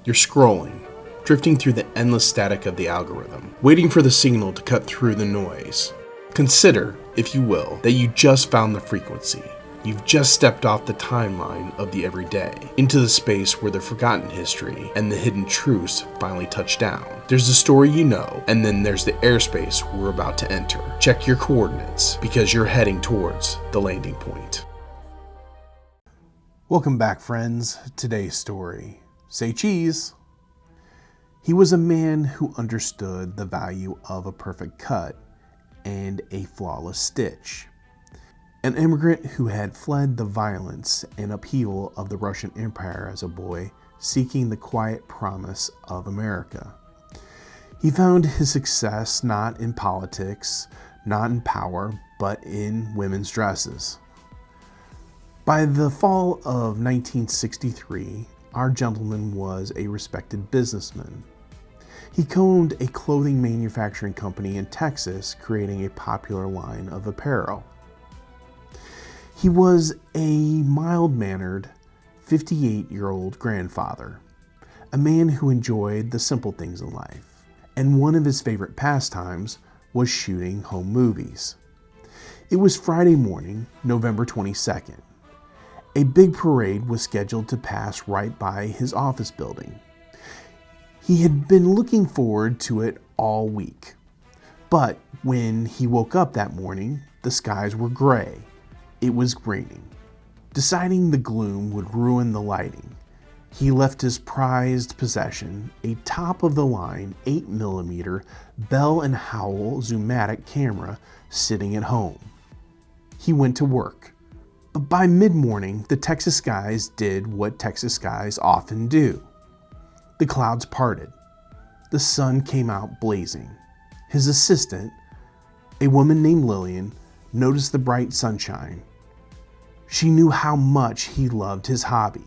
You're scrolling, drifting through the endless static of the algorithm, waiting for the signal to cut through the noise. Consider, if you will, that you just found the frequency. You've just stepped off the timeline of the everyday, into the space where the forgotten history and the hidden truths finally touch down. There's the story you know, and then there's the airspace we're about to enter. Check your coordinates, because you're heading towards the landing point. Welcome back, friends. Today's story. Say cheese. He was a man who understood the value of a perfect cut and a flawless stitch. An immigrant who had fled the violence and upheaval of the Russian Empire as a boy, seeking the quiet promise of America. He found his success not in politics, not in power, but in women's dresses. By the fall of 1963, our gentleman was a respected businessman. He co-owned a clothing manufacturing company in Texas, creating a popular line of apparel. He was a mild-mannered, 58-year-old grandfather, a man who enjoyed the simple things in life, and one of his favorite pastimes was shooting home movies. It was Friday morning, November 22nd. A big parade was scheduled to pass right by his office building. He had been looking forward to it all week. But when he woke up that morning, the skies were gray. It was raining. Deciding the gloom would ruin the lighting, he left his prized possession, a top-of-the-line 8mm Bell & Howell Zoomatic camera, sitting at home. He went to work. But by mid-morning, the Texas skies did what Texas skies often do. The clouds parted. The sun came out blazing. His assistant, a woman named Lillian, noticed the bright sunshine. She knew how much he loved his hobby.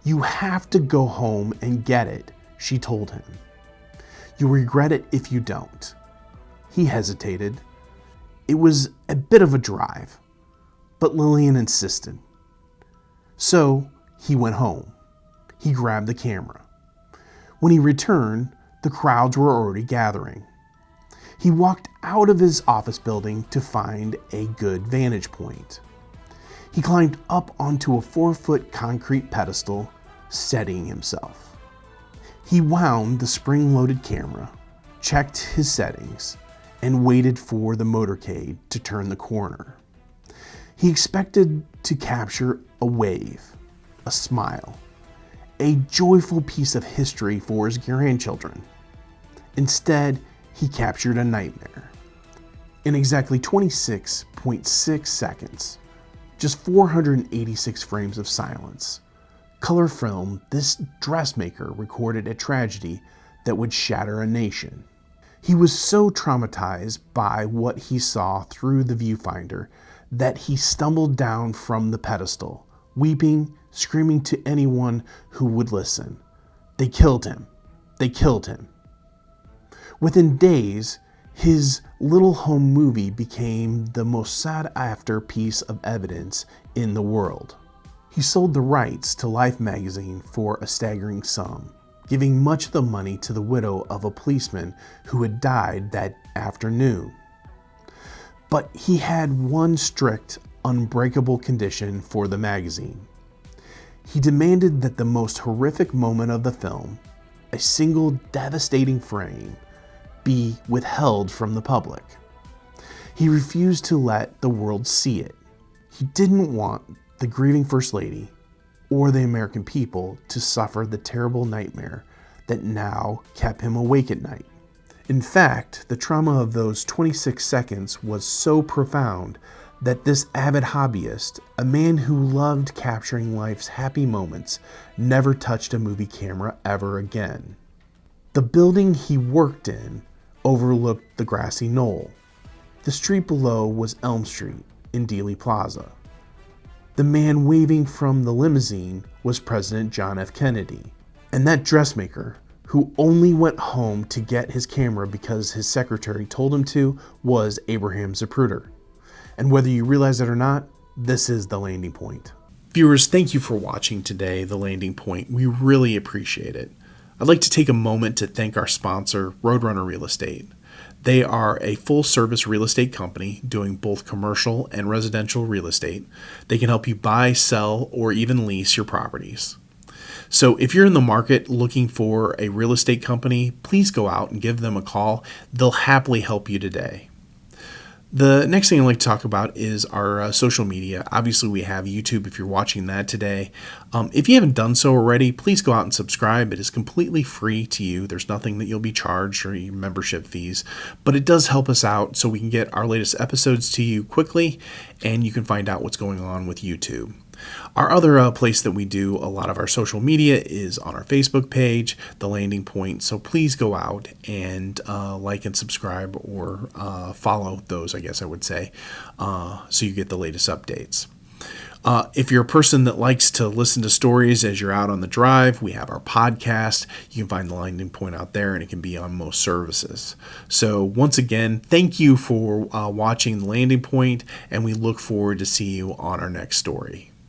"You have to go home and get it," she told him. "You'll regret it if you don't." He hesitated. It was a bit of a drive, but Lillian insisted. So he went home. He grabbed the camera. When he returned, the crowds were already gathering. He walked out of his office building to find a good vantage point. He climbed up onto a 4-foot concrete pedestal, steadying himself. He wound the spring-loaded camera, checked his settings, and waited for the motorcade to turn the corner. He expected to capture a wave, a smile, a joyful piece of history for his grandchildren. Instead, he captured a nightmare. In exactly 26.6 seconds, just 486 frames of silence, color film, this dressmaker recorded a tragedy that would shatter a nation. He was so traumatized by what he saw through the viewfinder that he stumbled down from the pedestal, weeping, screaming to anyone who would listen. They killed him. They killed him. Within days, his little home movie became the most sought-after piece of evidence in the world. He sold the rights to Life magazine for a staggering sum, giving much of the money to the widow of a policeman who had died that afternoon. But he had one strict, unbreakable condition for the magazine. He demanded that the most horrific moment of the film, a single devastating frame, be withheld from the public. He refused to let the world see it. He didn't want the grieving First Lady or the American people to suffer the terrible nightmare that now kept him awake at night. In fact, the trauma of those 26 seconds was so profound that this avid hobbyist, a man who loved capturing life's happy moments, never touched a movie camera ever again. The building he worked in overlooked the grassy knoll. The street below was Elm Street in Dealey Plaza. The man waving from the limousine was President John F. Kennedy. And that dressmaker, who only went home to get his camera because his secretary told him to, was Abraham Zapruder. And whether you realize it or not, this is the landing point. Viewers, thank you for watching today, The Landing Point. We really appreciate it. I'd like to take a moment to thank our sponsor, Roadrunner Real Estate. They are a full-service real estate company doing both commercial and residential real estate. They can help you buy, sell, or even lease your properties. So if you're in the market looking for a real estate company, please go out and give them a call. They'll happily help you today. The next thing I'd like to talk about is our social media. Obviously, we have YouTube if you're watching that today. If you haven't done so already, please go out and subscribe. It is completely free to you. There's nothing that you'll be charged or your membership fees, but it does help us out so we can get our latest episodes to you quickly, and you can find out what's going on with YouTube. Our other place that we do a lot of our social media is on our Facebook page, The Landing Point. So please go out and like and subscribe or follow those, I guess I would say, so you get the latest updates. If you're a person that likes to listen to stories as you're out on the drive, we have our podcast. You can find The Landing Point out there, and it can be on most services. So once again, thank you for watching The Landing Point, and we look forward to see you on our next story.